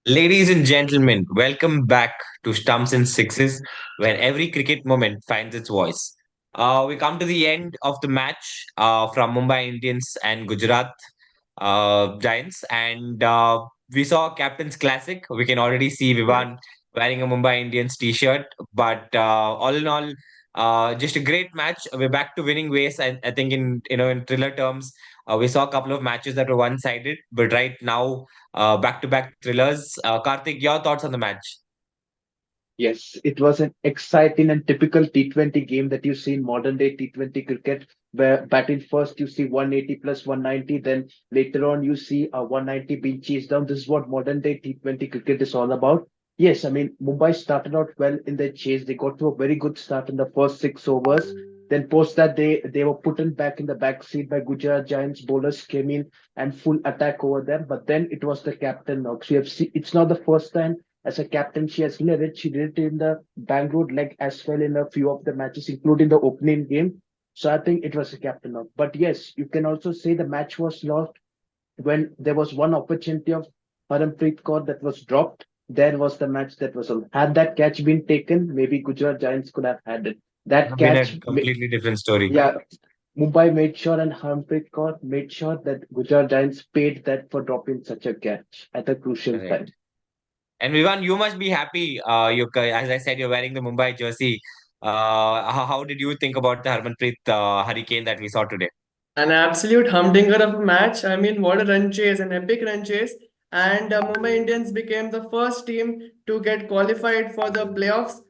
Ladies and gentlemen, welcome back to Stumps and Sixes, where every cricket moment finds its voice. We come to the end of the match from Mumbai Indians and Gujarat Giants, and we saw Captain's Classic. We can already see Vivan wearing a Mumbai Indians t-shirt, but all in all, just a great match. We're back to winning ways. I think in thriller terms, we saw a couple of matches that were one-sided, but right now back-to-back thrillers. Karthik, your thoughts on the match? Yes, it was an exciting and typical T20 game that you see in modern day T20 cricket, where batting first you see 180 plus 190, then later on you see a 190 being chased down. This is what modern day T20 cricket is all about. Yes, I mean, Mumbai started out well in their chase. They got to a very good start in the first 6 overs. Then post that they were put in back in the back seat by Gujarat Giants. Bowlers came in and full attack over them. But then it was the captain knocks. We have seen it's not the first time as a captain. She has led it. She did it in the Bangalore leg as well in a few of the matches, including the opening game. So I think it was a captain knock. But yes, you can also say the match was lost when there was one opportunity of Harmanpreet Kaur that was dropped. There was the match that was on. Had that catch been taken, maybe Gujarat Giants could have had it. That Have been a catch, completely different story. yeah, Mumbai made sure and Harmanpreet Kaur made sure that Gujarat Giants paid that for dropping such a catch at a crucial time. Correct. And Vivan, you must be happy. As I said, you're wearing the Mumbai jersey. How did you think about the Harmanpreet hurricane that we saw today? An absolute humdinger of a match. I mean, what a run chase, an epic run chase. And Mumbai Indians became the first team to get qualified for the playoffs,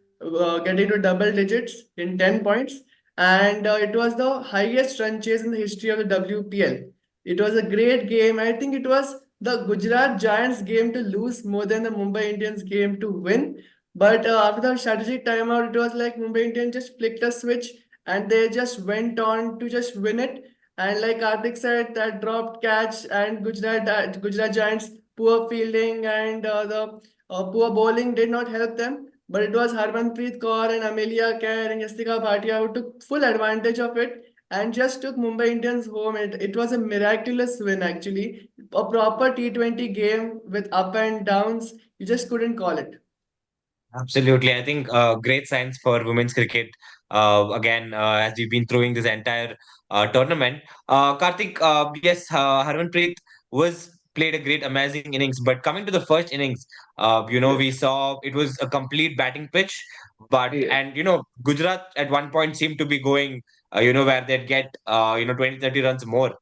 getting to double digits in 10 points. And it was the highest run chase in the history of the WPL. It was a great game. I think it was the Gujarat Giants game to lose more than the Mumbai Indians game to win. But after the strategic timeout, it was like Mumbai Indians just flicked a switch and they just went on to just win it. And like Karthik said, that dropped catch and Gujarat Giants poor fielding and the poor bowling did not help them. But it was Harmanpreet Kaur and Amelia Kerr and Yastika Bhatia who took full advantage of it and just took Mumbai Indians home. It was a miraculous win actually. A proper T20 game with up and downs. You just couldn't call it. Absolutely. I think great signs for women's cricket. Again, as we've been throwing this entire tournament. Karthik, yes, Harmanpreet was played a great, amazing innings. But coming to the first innings, Yeah. we saw it was a complete batting pitch. But Yeah. and Gujarat at one point seemed to be going, where they'd get 20, 30 runs more.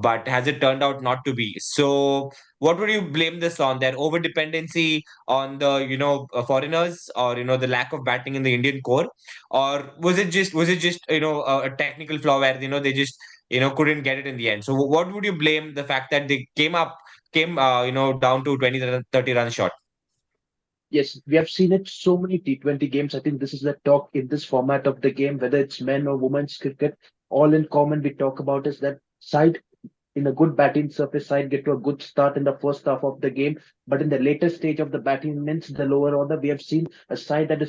But has it turned out not to be? So, what would you blame this on? Their over dependency on the foreigners, or the lack of batting in the Indian core, or was it just a technical flaw where they just couldn't get it in the end. So what would you blame the fact that they came down to 20 30 runs short? Yes, we have seen it so many T20 games. I think this is the talk in this format of the game, whether it's men or women's cricket, all in common we talk about is that side in a good batting surface side get to a good start in the first half of the game. But in the later stage of the batting innings, the lower order, we have seen a side that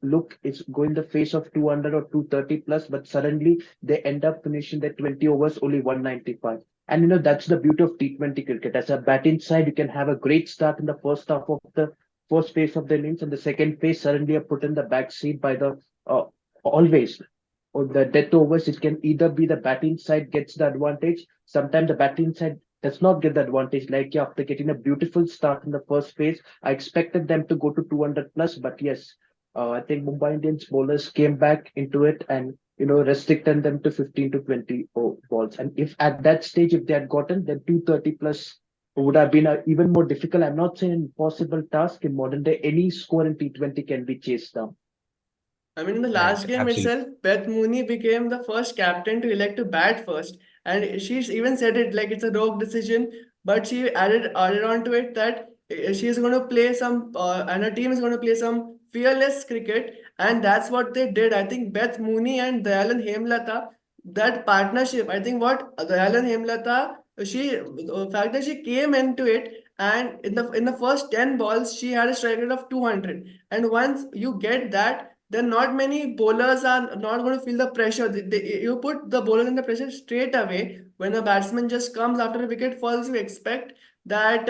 look is going the face of 200 or 230 plus, but suddenly they end up finishing their 20 overs only 195. And that's the beauty of T20 cricket. As a batting side, you can have a great start in the first half of the first phase of the innings, and the second phase suddenly are put in the back seat by the always or the death overs. It can either be the batting side gets the advantage. Sometimes the batting side does not get the advantage. Like yeah, after getting a beautiful start in the first phase, I expected them to go to 200 plus, but yes, I think Mumbai Indians bowlers came back into it and restricted them to 15 to 20 balls. And if at that stage, if they had gotten, then 230 plus would have been even more difficult. I'm not saying an impossible task in modern day. Any score in T20 can be chased down. I mean, in the Right, last game absolutely. itself, Beth Mooney became the first captain to elect to bat first, and she even said it like it's a rogue decision. But she added on to it that she is going to play some, and her team is going to play some fearless cricket, and that's what they did. I think Beth Mooney and Dayalan Hemlata, that partnership. I think what Dayalan Hemlata, the fact that she came into it. And in the first 10 balls, she had a strike rate of 200. And once you get that, then not many bowlers are not going to feel the pressure. You put the bowler in the pressure straight away when a batsman just comes after a wicket falls. You expect that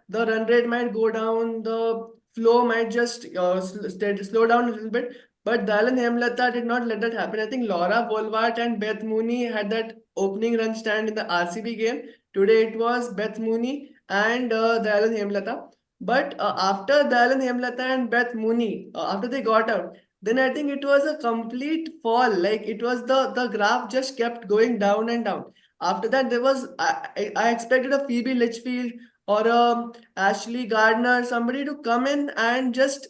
the run rate might go down, the flow might just slow down a little bit. But Dalan Hemlata did not let that happen. I think Laura Bolvart and Beth Mooney had that opening run stand in the RCB game. Today it was Beth Mooney and Dalan Hemlata. But after Dalan Hemlata and Beth Mooney, after they got out, then I think it was a complete fall. Like it was the graph just kept going down and down. After that, there was I expected a Phoebe Litchfield or a Ashley Gardner, somebody to come in and just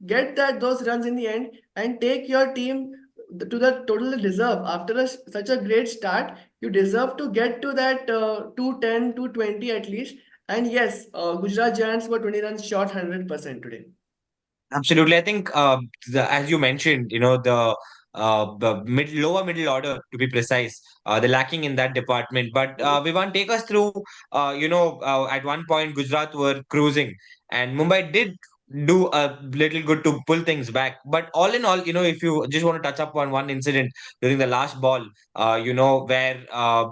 get those runs in the end and take your team to the total deserve. After such a great start, you deserve to get to that 210, 220 at least. And yes, Gujarat Giants were 20 runs short 100% today. Absolutely. I think, as you mentioned, the lower middle order, to be precise, they're lacking in that department. But Vivan, take us through, at one point, Gujarat were cruising, and Mumbai did do a little good to pull things back. But all in all, if you just want to touch up on one incident during the last ball, where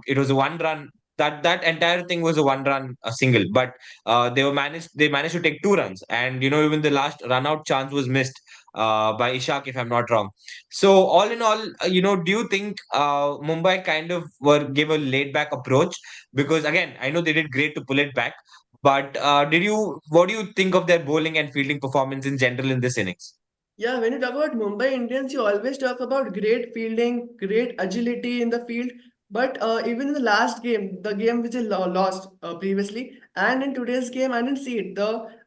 it was a one run. That entire thing was a one run a single, but they managed to take two runs, and even the last run out chance was missed by Ishaq, if I'm not wrong. So all in all, do you think Mumbai kind of were give a laid back approach? Because again, I know they did great to pull it back, but what do you think of their bowling and fielding performance in general in this innings? Yeah, when you talk about Mumbai Indians, you always talk about great fielding, great agility in the field. But even in the last game, the game which is lost previously, and in today's game, I didn't see it.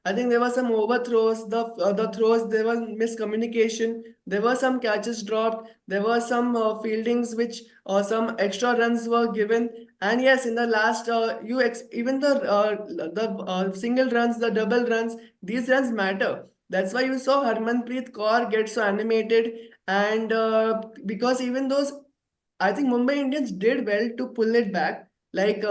I think there were some overthrows, the throws, there was miscommunication, there were some catches dropped, there were some fieldings which some extra runs were given. And yes, in the last, even the single runs, the double runs, these runs matter. That's why you saw Harmanpreet Kaur get so animated, and because even those, I think Mumbai Indians did well to pull it back. Like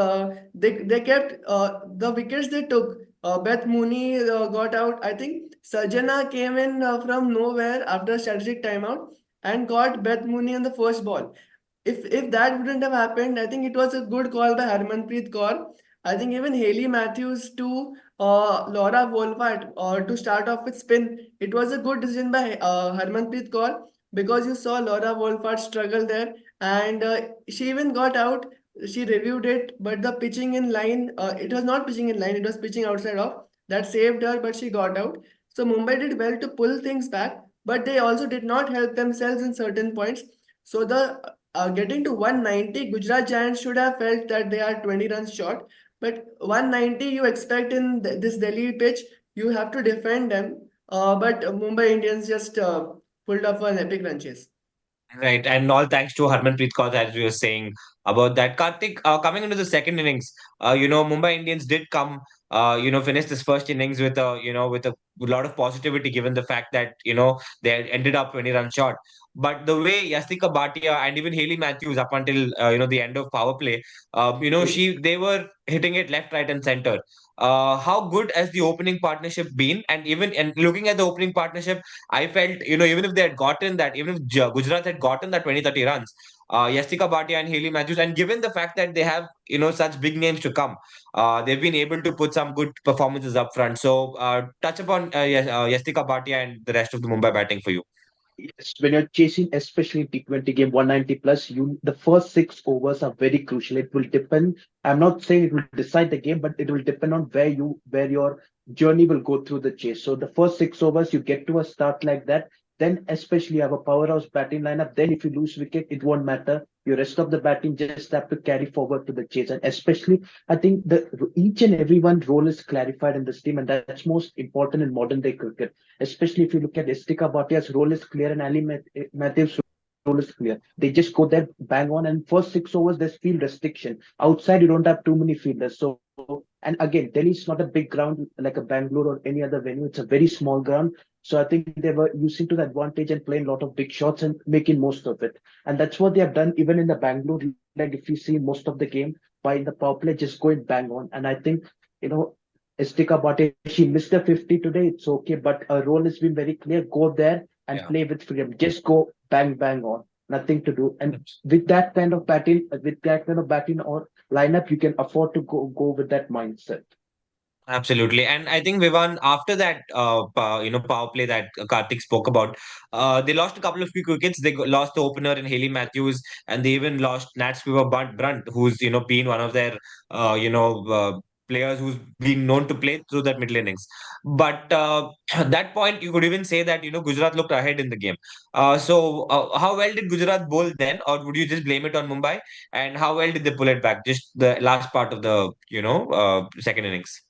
they kept the wickets they took. Beth Mooney got out. I think Sajana came in from nowhere after a strategic timeout and got Beth Mooney on the first ball. If that wouldn't have happened, I think it was a good call by Harmanpreet Kaur. I think even Haley Matthews to Laura Wolfart to start off with spin. It was a good decision by Harmanpreet Kaur because you saw Laura Wolfart struggle there, and she even got out. She reviewed it, but the pitching in line, it was not pitching in line, it was pitching outside off. That saved her, but she got out. So Mumbai did well to pull things back, but they also did not help themselves in certain points. So the getting to 190, Gujarat Giants should have felt that they are 20 runs short. But 190, you expect in this Delhi pitch, you have to defend them. But Mumbai Indians just pulled off an epic run chase. Right, and all thanks to Harmanpreet Kaur, as you were saying about that. Karthik, coming into the second innings, Mumbai Indians did come, finish this first innings with a lot of positivity, given the fact that they had ended up 20 runs short. But the way Yastika Bhatia and even Haley Matthews, up until the end of power play, they were hitting it left, right, and center. How good has the opening partnership been? And looking at the opening partnership, I felt, even if they had gotten that, even if Gujarat had gotten that 20, 30 runs, Yastika Bhatia and Haley Matthews, and given the fact that they have, such big names to come, they've been able to put some good performances up front. So, touch upon Yastika Bhatia and the rest of the Mumbai batting for you. Yes, when you're chasing, especially in T20 game 190 plus, the first 6 overs are very crucial. It will depend. I'm not saying it will decide the game, but it will depend on where your journey will go through the chase. So the first 6 overs, you get to a start like that. Then, especially you have a powerhouse batting lineup. Then, if you lose wicket, it won't matter. Your rest of the batting just have to carry forward to the chase. And especially, I think each and every one role is clarified in this team, and that's most important in modern day cricket. Especially if you look at Istika Bhatia's role is clear and Ali Matthews' role is clear. They just go there, bang on, and first 6 overs, there's field restriction. Outside, you don't have too many fielders. So, and again, Delhi is not a big ground like a Bangalore or any other venue. It's a very small ground. So I think they were using to the advantage and playing a lot of big shots and making most of it. And that's what they have done even in the Bangalore. Like if you see most of the game by the power play, just going bang on. And I think, you know, Estika Bhatia, she missed the 50 today. It's okay, but her role has been very clear. Go there and Yeah. play with freedom. Just go bang, bang on. Nothing to do. And with that kind of batting or lineup, you can afford to go with that mindset. Absolutely. And I think Vivan, after that, power play that Karthik spoke about, they lost a couple of key wickets. They lost the opener in Haley Matthews, and they even lost Nat Brunt, who's, been one of their, players who's been known to play through that middle innings. But at that point, you could even say that, Gujarat looked ahead in the game. So how well did Gujarat bowl then, or would you just blame it on Mumbai? And how well did they pull it back? Just the last part of the, second innings.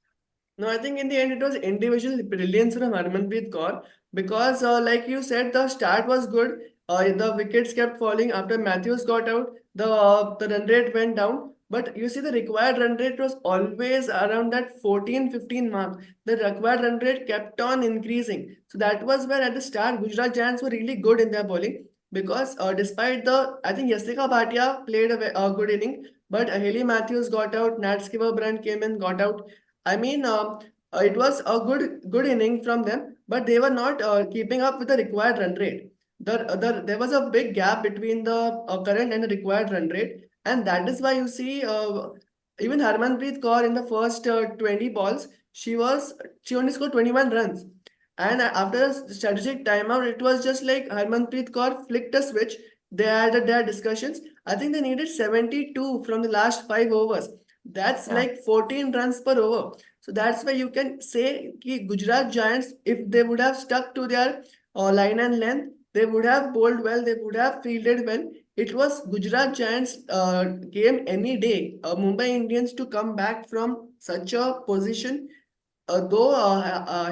No, I think in the end it was individual brilliance from Harmanpreet Kaur because, like you said, the start was good. The wickets kept falling after Matthews got out. The run rate went down, but you see the required run rate was always around that 14-15 mark. The required run rate kept on increasing. So that was where at the start Gujarat Giants were really good in their bowling because despite I think Yasika Bhatia played a good inning, but Haley Matthews got out, Nat Brand came in, got out. I mean, it was a good inning from them, but they were not keeping up with the required run rate. There was a big gap between the current and the required run rate, and that is why you see even Harmanpreet Kaur in the first 20 balls, she only scored 21 runs. And after a strategic timeout, it was just like Harmanpreet Kaur flicked a switch. They had their discussions. I think they needed 72 from the last 5 overs. That's Yeah. like 14 runs per over. So that's why you can say कि Gujarat Giants, if they would have stuck to their line and length, they would have bowled well, they would have fielded well. It was Gujarat Giants game any day. Mumbai Indians to come back from such a position, though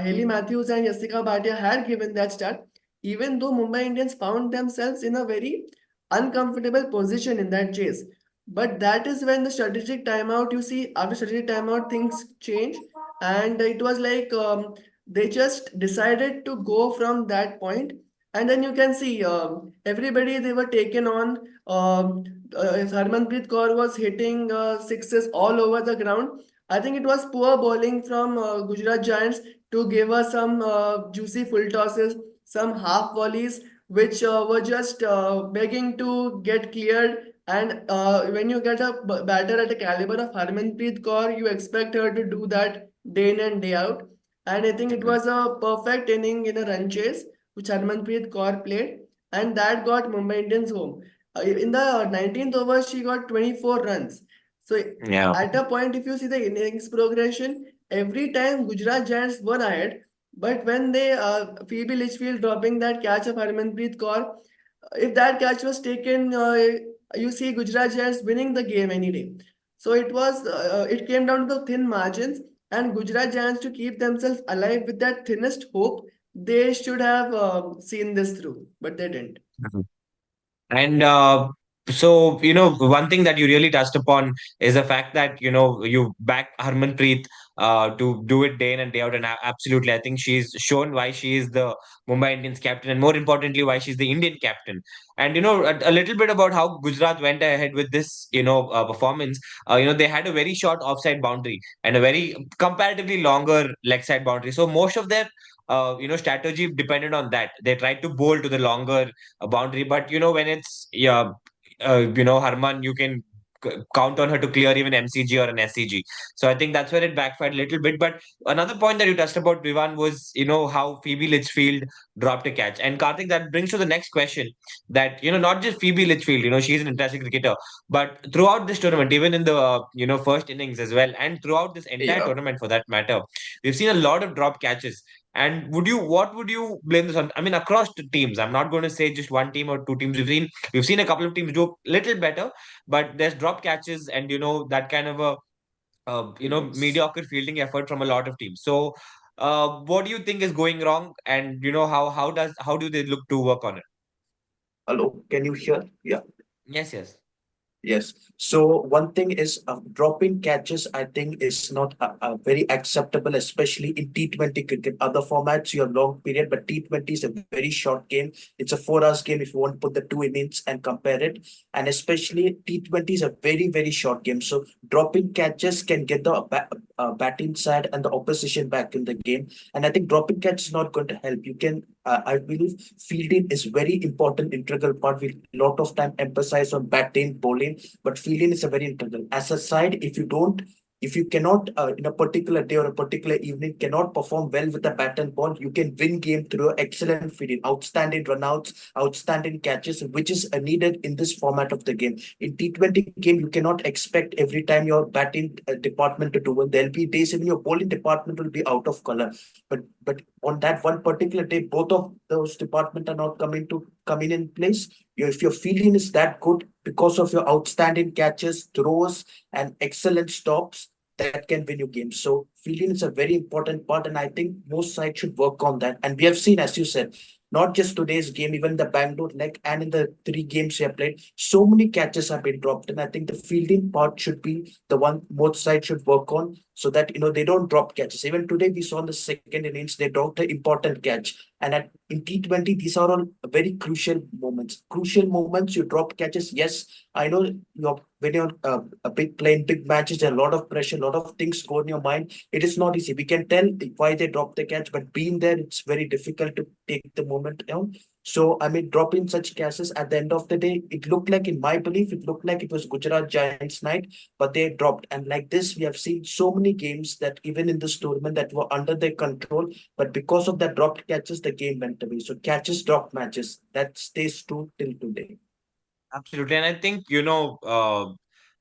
Haley Matthews and Yasika Bhatia had given that start, even though Mumbai Indians found themselves in a very uncomfortable position in that chase. But that is when the strategic timeout, you see, after strategic timeout, things change. And it was like they just decided to go from that point. And then you can see everybody they were taken on. Harmanpreet Kaur was hitting sixes all over the ground. I think it was poor bowling from Gujarat Giants to give us some juicy full tosses, some half volleys, which were just begging to get cleared. And when you get a batter at a caliber of Harmanpreet Kaur, you expect her to do that day in and day out. And I think it was a perfect inning in a run chase, which Harmanpreet Kaur played, and that got Mumbai Indians home. In the 19th over, she got 24 runs. So Yeah. at a point, if you see the innings progression, every time Gujarat Giants were ahead, but when they Phoebe Litchfield dropping that catch of Harmanpreet Kaur, if that catch was taken, you see Gujarat Giants winning the game any day. So it came down to the thin margins, and Gujarat Giants to keep themselves alive with that thinnest hope, they should have seen this through, but they didn't. And so, one thing that you really touched upon is the fact that, you back Harmanpreet to do it day in and day out. And absolutely, I think she's shown why she is the Mumbai Indians captain, and more importantly, why she's the Indian captain. And, a little bit about how Gujarat went ahead with this, performance. They had a very short offside boundary and a very comparatively longer leg side boundary. So most of their strategy depended on that. They tried to bowl to the longer boundary. But when it's Harman, you can count on her to clear even MCG or an SCG. So I think that's where it backfired a little bit. But another point that you touched about, Vivan, was how Phoebe Litchfield dropped a catch. And Karthik, that brings to the next question that not just Phoebe Litchfield, she's an fantastic cricketer, but throughout this tournament, even in the first innings as well, and throughout this entire Yeah. tournament for that matter, we've seen a lot of drop catches. And what would you blame this on? I mean, across the teams. I'm not going to say just one team or two teams. We've seen a couple of teams do a little better, but there's drop catches and that kind of a Yes. mediocre fielding effort from a lot of teams. So, what do you think is going wrong? And how do they look to work on it? Hello, can you hear? Yeah. Yes, yes. Yes. So one thing is dropping catches, I think, is not very acceptable, especially in T20 cricket. Other formats, you have long period, but T20 is a very short game. It's a 4 hours game if you want to put the two innings and compare it. And especially T20 is a very, very short game. So dropping catches can get the batting side and the opposition back in the game. And I think dropping catch is not going to help. You can, I believe, fielding is very important, integral part. We lot of time emphasize on batting, bowling, but fielding is a very integral. As a side, if you don't If you cannot, in a particular day or a particular evening, cannot perform well with the bat and ball, you can win game through excellent fielding, outstanding runouts, outstanding catches, which is needed in this format of the game. In T20 game, you cannot expect every time your batting department to do well. There'll be days even your bowling department will be out of color. But on that one particular day, both of those departments are not coming in place. If your fielding is that good because of your outstanding catches, throws, and excellent stops, that can win you games. So fielding is a very important part, and I think most sides should work on that. And we have seen, as you said, not just today's game, even the Bangalore leg and in the three games we have played, so many catches have been dropped. And I think the fielding part should be the one both sides should work on so that they don't drop catches. Even today we saw in the second innings they dropped an important catch. And in T20, these are all very crucial moments. Crucial moments, you drop catches. Yes, I know when you're a big playing big matches, there are a lot of pressure, a lot of things go in your mind. It is not easy. We can tell why they dropped the catch, but being there, it's very difficult to take the moment down. So, I mean, dropping such catches at the end of the day, it looked like, in my belief, it looked like it was Gujarat Giants night, but they dropped. And like this, we have seen so many games that even in this tournament that were under their control, but because of that dropped catches, the game went away. So catches drop matches. That stays true till today. Absolutely. And I think,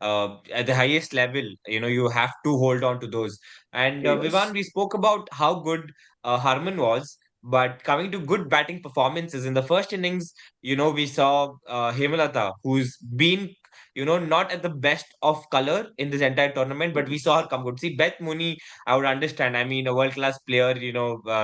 at the highest level, you have to hold on to those. And Vivan, Yes. we spoke about how good Harman was, but coming to good batting performances in the first innings, we saw Hemalata, who's been, not at the best of color in this entire tournament, but we saw her come good. See, Beth Mooney, I would understand. I mean, a world-class player,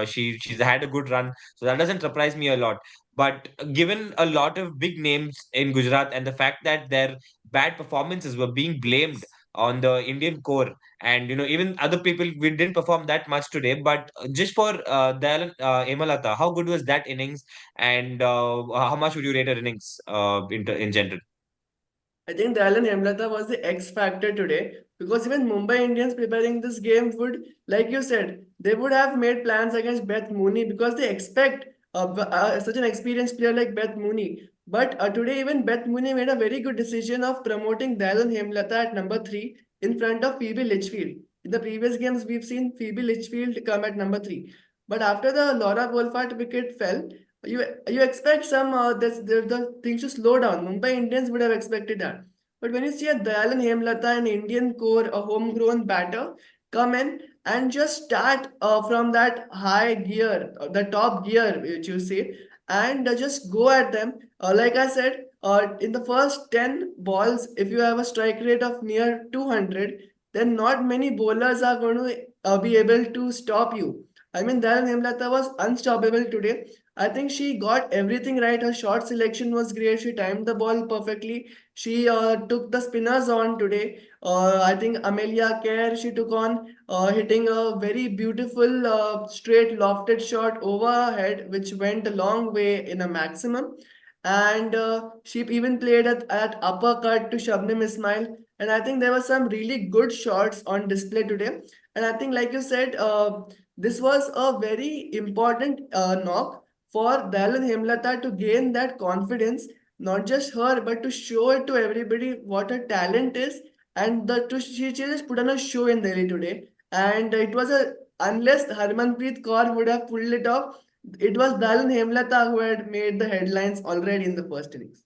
she's had a good run, so that doesn't surprise me a lot. But given a lot of big names in Gujarat and the fact that their bad performances were being blamed on the Indian core, and even other people, we didn't perform that much today. But just for Dayalan Emalata, how good was that innings, and how much would you rate her innings in general? I think Dallin Hemlata was the X factor today because even Mumbai Indians preparing this game would, like you said, they would have made plans against Beth Mooney because they expect such an experienced player like Beth Mooney. But today, even Beth Mooney made a very good decision of promoting Dallin Hemlata at number 3 in front of Phoebe Litchfield. In the previous games, we've seen Phoebe Litchfield come at number 3. But after the Laura Wolfart wicket fell, you expect some the things to slow down. Mumbai Indians would have expected that. But when you see a Dayalan Hemlata, an Indian core, a homegrown batter, come in and just start from that high gear, the top gear, which you say, and just go at them. Like I said, in the first 10 balls, if you have a strike rate of near 200, then not many bowlers are going to be able to stop you. I mean, Dayalan Hemlata was unstoppable today. I think she got everything right. Her shot selection was great. She timed the ball perfectly. She took the spinners on today. I think Amelia Kerr she took on hitting a very beautiful straight lofted shot overhead, which went a long way in a maximum. And she even played at uppercut to Shabnim Ismail. And I think there were some really good shots on display today. And I think, like you said, this was a very important knock for Dalan Hemlata to gain that confidence, not just her, but to show it to everybody what her talent is. And she just put on a show in Delhi today. And it was unless Harmanpreet Kaur would have pulled it off, it was Dalan Hemlata who had made the headlines already in the first innings.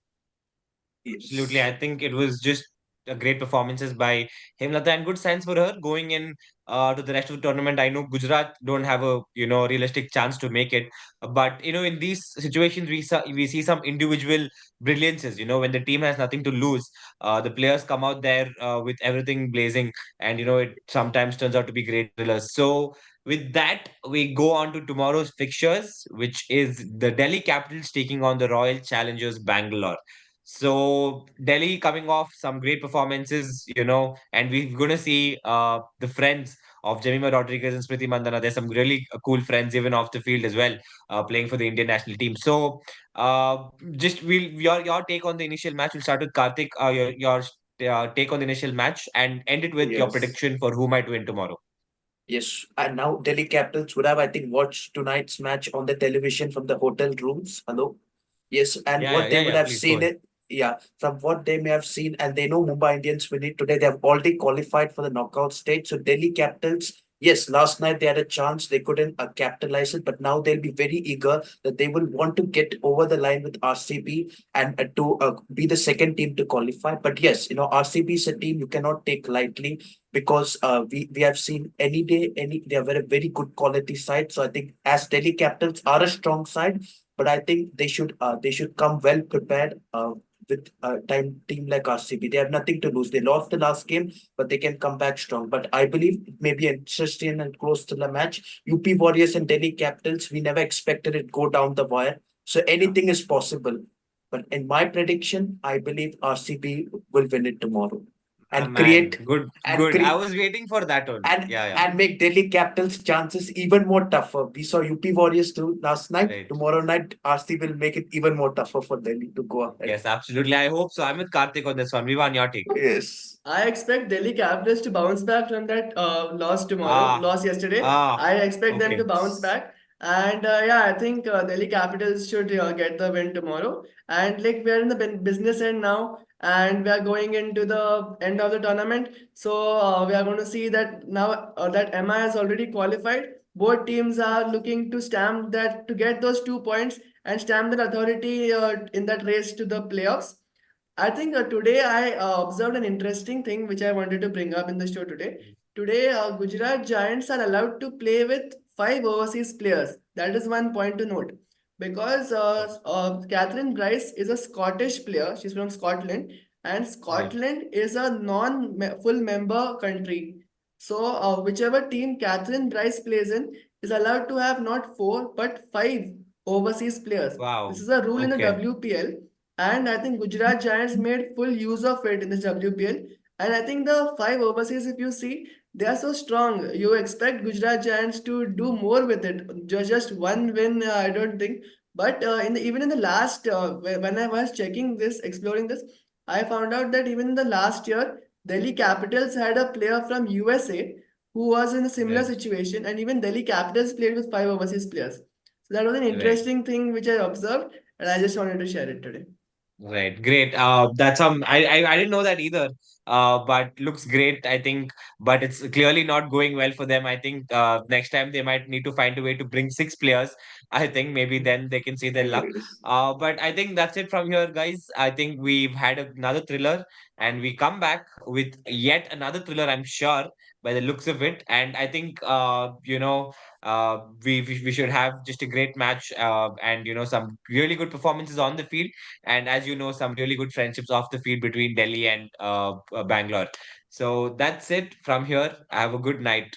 Absolutely. Yes. I think it was just a great performances by Hemlata and good signs for her going in to the rest of the tournament. I know Gujarat don't have a realistic chance to make it, but in these situations we see some individual brilliances. When the team has nothing to lose, the players come out there with everything blazing, and it sometimes turns out to be great thrillers. So with that, we go on to tomorrow's fixtures, which is the Delhi Capitals taking on the Royal Challengers Bangalore. So Delhi coming off some great performances, and we're going to see the friends of Jemima Rodriguez and Smriti Mandana. There's some really cool friends even off the field as well, playing for the Indian national team. So just your take on the initial match. We'll start with Karthik. Your take on the initial match and end it with your Yes. prediction for who might win tomorrow. Yes. And now Delhi Capitals would have, I think, watched tonight's match on the television from the hotel rooms. Hello. Yes. And Yeah, yeah, what yeah, they would yeah. have Please go seen ahead. it. yeah, from what they may have seen, and they know Mumbai Indians win it today. They have already qualified for the knockout stage. So Delhi Capitals, yes, last night they had a chance. They couldn't capitalize it, but now they'll be very eager that they will want to get over the line with RCB and to be the second team to qualify. But yes, RCB is a team you cannot take lightly because we have seen any day, they are very good quality side. So I think as Delhi Capitals are a strong side, but I think they should come well prepared with a team like RCB. They have nothing to lose. They lost the last game, but they can come back strong. But I believe it may be interesting and close to the match. UP Warriors and Delhi Capitals, we never expected it go down the wire. So anything is possible. But in my prediction, I believe RCB will win it tomorrow Ah, and man, create good, and good. I create was waiting for that only. Yeah, yeah. and make Delhi Capitals' chances even more tougher. We saw UP Warriors do last night. Right. Tomorrow night, RC will make it even more tougher for Delhi to go ahead. Yes, absolutely. I hope so. I'm with Karthik on this one. Vivan, your take. Yes. I expect Delhi Capitals to bounce back from that Ah, loss yesterday. ah, I expect them to okay. bounce back. And yeah, I think Delhi Capitals should get the win tomorrow. And like we're in the business end now, and we are going into the end of the tournament. So we are going to see that now that MI has already qualified. Both teams are looking to stamp that to get those 2 points and stamp that authority in that race to the playoffs. I think today I observed an interesting thing which I wanted to bring up in the show today. Today, Gujarat Giants are allowed to play with 5 overseas players. That is one point to note. Because Catherine Bryce is a Scottish player. She's from Scotland. And Right. Scotland is a non-full member country. So, whichever team Catherine Bryce plays in is allowed to have not 4 but 5 overseas players. This Wow. is a rule in the Okay. WPL, and I think Gujarat Giants made full use of it in this WPL. And I think the 5 overseas, if you see, they are so strong. You expect Gujarat Giants to do more with it. Just one win, I don't think. But even in the last, when I was checking this, exploring this, I found out that even in the last year, Delhi Capitals had a player from USA who was in a similar Right. situation, and even Delhi Capitals played with 5 overseas players. So that was an Right. interesting thing which I observed, and I just wanted to share it today. Right, great. That's I didn't know that either. But looks great, I think. But it's clearly not going well for them. I think next time they might need to find a way to bring 6 players. I think maybe then they can see their luck. Yes. But I think that's it from here, guys. I think we've had another thriller, and we come back with yet another thriller. I'm sure by the looks of it, and I think we should have just a great match, and some really good performances on the field, and as you know, some really good friendships off the field between Delhi and Bangalore. So that's it from here. Have a good night.